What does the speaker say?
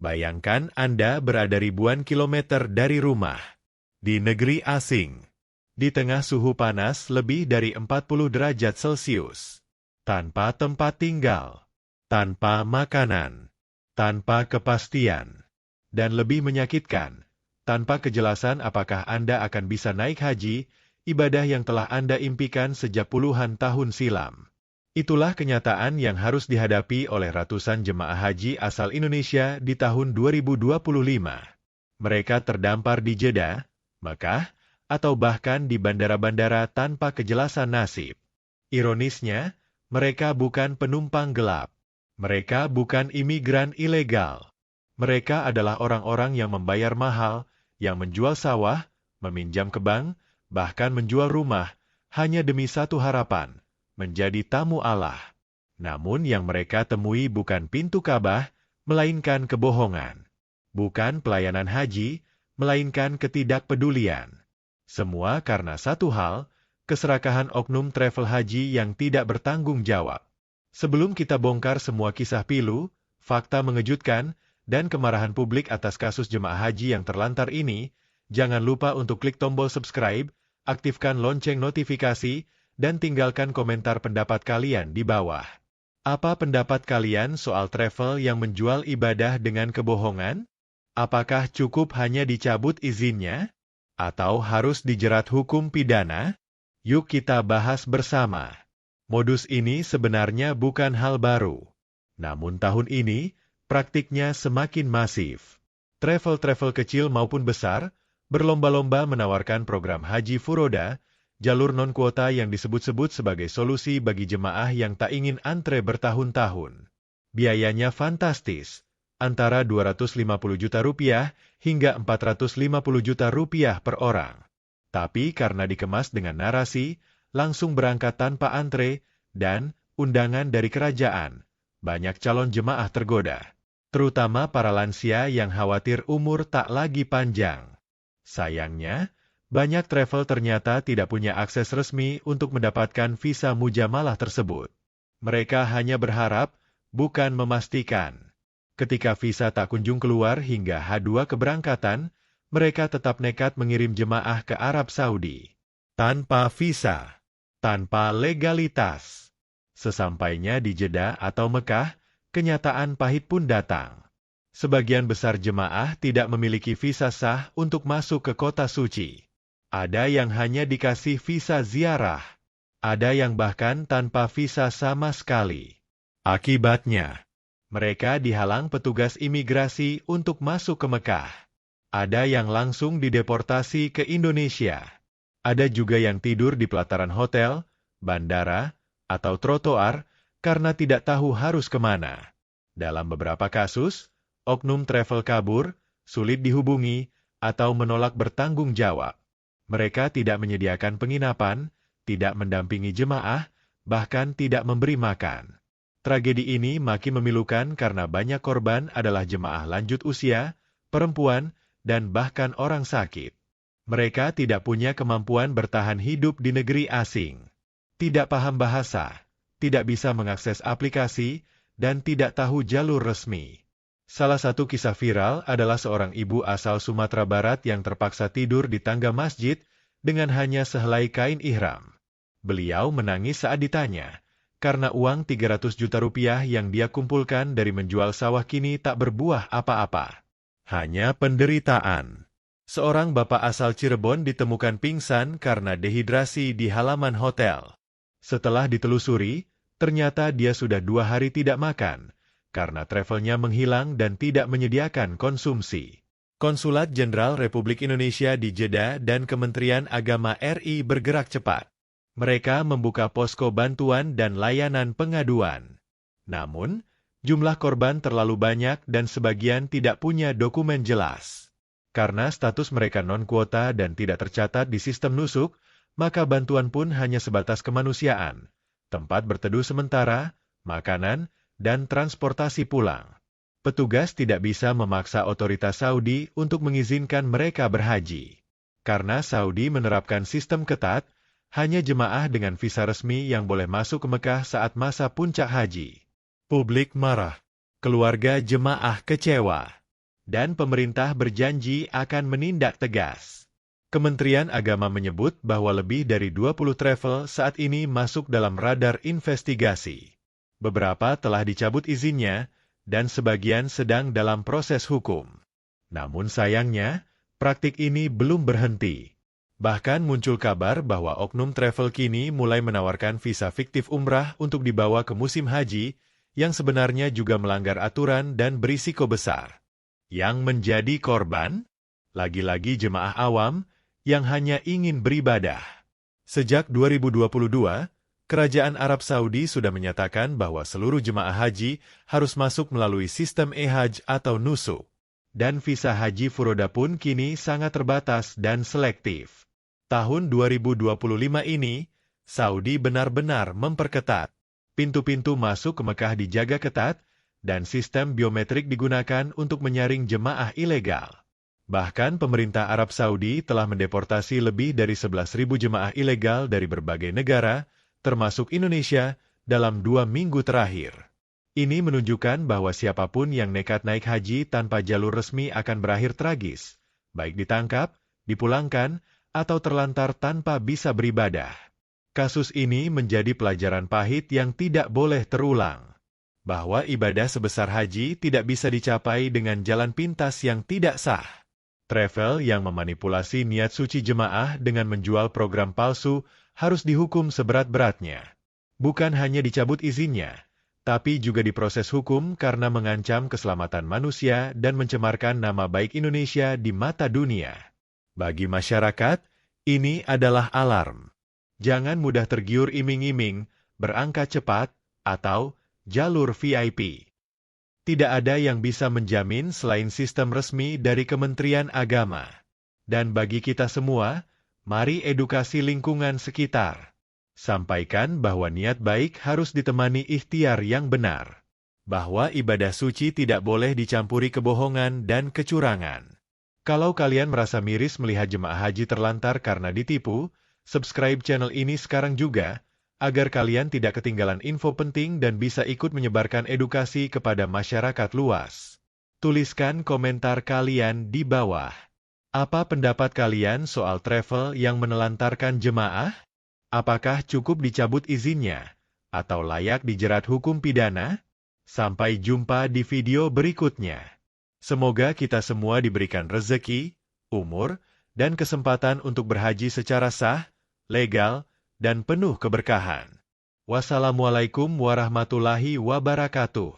Bayangkan Anda berada ribuan kilometer dari rumah, di negeri asing, di tengah suhu panas lebih dari 40 derajat Celcius, tanpa tempat tinggal, tanpa makanan, tanpa kepastian, dan lebih menyakitkan, tanpa kejelasan apakah Anda akan bisa naik haji, ibadah yang telah Anda impikan sejak puluhan tahun silam. Itulah kenyataan yang harus dihadapi oleh ratusan jemaah haji asal Indonesia di tahun 2025. Mereka terdampar di Jeddah, Mekah, atau bahkan di bandara-bandara tanpa kejelasan nasib. Ironisnya, mereka bukan penumpang gelap. Mereka bukan imigran ilegal. Mereka adalah orang-orang yang membayar mahal, yang menjual sawah, meminjam ke bank, bahkan menjual rumah, hanya demi satu harapan, menjadi tamu Allah. Namun yang mereka temui bukan pintu Ka'bah, melainkan kebohongan. Bukan pelayanan haji, melainkan ketidakpedulian. Semua karena satu hal, keserakahan oknum travel haji yang tidak bertanggung jawab. Sebelum kita bongkar semua kisah pilu, fakta mengejutkan, dan kemarahan publik atas kasus jemaah haji yang terlantar ini, jangan lupa untuk klik tombol subscribe, aktifkan lonceng notifikasi, dan tinggalkan komentar pendapat kalian di bawah. Apa pendapat kalian soal travel yang menjual ibadah dengan kebohongan? Apakah cukup hanya dicabut izinnya? Atau harus dijerat hukum pidana? Yuk kita bahas bersama. Modus ini sebenarnya bukan hal baru. Namun tahun ini, praktiknya semakin masif. Travel-travel kecil maupun besar, berlomba-lomba menawarkan program haji furoda, jalur non-kuota yang disebut-sebut sebagai solusi bagi jemaah yang tak ingin antre bertahun-tahun. Biayanya fantastis, antara 250 juta rupiah hingga 450 juta rupiah per orang. Tapi karena dikemas dengan narasi, langsung berangkat tanpa antre, dan undangan dari kerajaan, banyak calon jemaah tergoda. Terutama para lansia yang khawatir umur tak lagi panjang. Sayangnya, banyak travel ternyata tidak punya akses resmi untuk mendapatkan visa mujamalah tersebut. Mereka hanya berharap, bukan memastikan. Ketika visa tak kunjung keluar hingga H2 keberangkatan, mereka tetap nekat mengirim jemaah ke Arab Saudi. Tanpa visa, tanpa legalitas. Sesampainya di Jeddah atau Mekah, kenyataan pahit pun datang. Sebagian besar jemaah tidak memiliki visa sah untuk masuk ke kota suci. Ada yang hanya dikasih visa ziarah. Ada yang bahkan tanpa visa sama sekali. Akibatnya, mereka dihalang petugas imigrasi untuk masuk ke Mekah. Ada yang langsung dideportasi ke Indonesia. Ada juga yang tidur di pelataran hotel, bandara, atau trotoar karena tidak tahu harus kemana. Dalam beberapa kasus, oknum travel kabur, sulit dihubungi, atau menolak bertanggung jawab. Mereka tidak menyediakan penginapan, tidak mendampingi jemaah, bahkan tidak memberi makan. Tragedi ini makin memilukan karena banyak korban adalah jemaah lanjut usia, perempuan, dan bahkan orang sakit. Mereka tidak punya kemampuan bertahan hidup di negeri asing. Tidak paham bahasa, tidak bisa mengakses aplikasi, dan tidak tahu jalur resmi. Salah satu kisah viral adalah seorang ibu asal Sumatera Barat yang terpaksa tidur di tangga masjid dengan hanya sehelai kain ihram. Beliau menangis saat ditanya, karena uang 300 juta rupiah yang dia kumpulkan dari menjual sawah kini tak berbuah apa-apa. Hanya penderitaan. Seorang bapak asal Cirebon ditemukan pingsan karena dehidrasi di halaman hotel. Setelah ditelusuri, ternyata dia sudah 2 hari tidak makan, karena travelnya menghilang dan tidak menyediakan konsumsi. Konsulat Jenderal Republik Indonesia di Jeddah dan Kementerian Agama RI bergerak cepat. Mereka membuka posko bantuan dan layanan pengaduan. Namun, jumlah korban terlalu banyak dan sebagian tidak punya dokumen jelas. Karena status mereka non-kuota dan tidak tercatat di sistem nusuk, maka bantuan pun hanya sebatas kemanusiaan, tempat berteduh sementara, makanan, dan transportasi pulang. Petugas tidak bisa memaksa otoritas Saudi untuk mengizinkan mereka berhaji. Karena Saudi menerapkan sistem ketat, hanya jemaah dengan visa resmi yang boleh masuk ke Mekah saat masa puncak haji. Publik marah. Keluarga jemaah kecewa. dan pemerintah berjanji akan menindak tegas. Kementerian Agama menyebut bahwa lebih dari 20 travel saat ini masuk dalam radar investigasi. Beberapa telah dicabut izinnya, dan sebagian sedang dalam proses hukum. Namun sayangnya, praktik ini belum berhenti. Bahkan muncul kabar bahwa oknum travel kini mulai menawarkan visa fiktif umrah untuk dibawa ke musim haji, yang sebenarnya juga melanggar aturan dan berisiko besar. Yang menjadi korban? Lagi-lagi jemaah awam, yang hanya ingin beribadah. Sejak 2022, Kerajaan Arab Saudi sudah menyatakan bahwa seluruh jemaah haji harus masuk melalui sistem e-hajj atau nusuk. Dan visa haji furoda pun kini sangat terbatas dan selektif. Tahun 2025 ini, Saudi benar-benar memperketat. Pintu-pintu masuk ke Mekah dijaga ketat, dan sistem biometrik digunakan untuk menyaring jemaah ilegal. Bahkan pemerintah Arab Saudi telah mendeportasi lebih dari 11.000 jemaah ilegal dari berbagai negara, termasuk Indonesia, dalam 2 minggu terakhir. Ini menunjukkan bahwa siapapun yang nekat naik haji tanpa jalur resmi akan berakhir tragis, baik ditangkap, dipulangkan, atau terlantar tanpa bisa beribadah. Kasus ini menjadi pelajaran pahit yang tidak boleh terulang, bahwa ibadah sebesar haji tidak bisa dicapai dengan jalan pintas yang tidak sah. Travel yang memanipulasi niat suci jemaah dengan menjual program palsu harus dihukum seberat-beratnya. Bukan hanya dicabut izinnya, tapi juga diproses hukum karena mengancam keselamatan manusia dan mencemarkan nama baik Indonesia di mata dunia. Bagi masyarakat, ini adalah alarm. Jangan mudah tergiur iming-iming, berangkat cepat, atau jalur VIP. Tidak ada yang bisa menjamin selain sistem resmi dari Kementerian Agama. Dan bagi kita semua, mari edukasi lingkungan sekitar. Sampaikan bahwa niat baik harus ditemani ikhtiar yang benar. Bahwa ibadah suci tidak boleh dicampuri kebohongan dan kecurangan. Kalau kalian merasa miris melihat jemaah haji terlantar karena ditipu, subscribe channel ini sekarang juga, agar kalian tidak ketinggalan info penting dan bisa ikut menyebarkan edukasi kepada masyarakat luas. Tuliskan komentar kalian di bawah. Apa pendapat kalian soal travel yang menelantarkan jemaah? Apakah cukup dicabut izinnya? Atau layak dijerat hukum pidana? Sampai jumpa di video berikutnya. Semoga kita semua diberikan rezeki, umur, dan kesempatan untuk berhaji secara sah, legal, dan penuh keberkahan. Wassalamualaikum warahmatullahi wabarakatuh.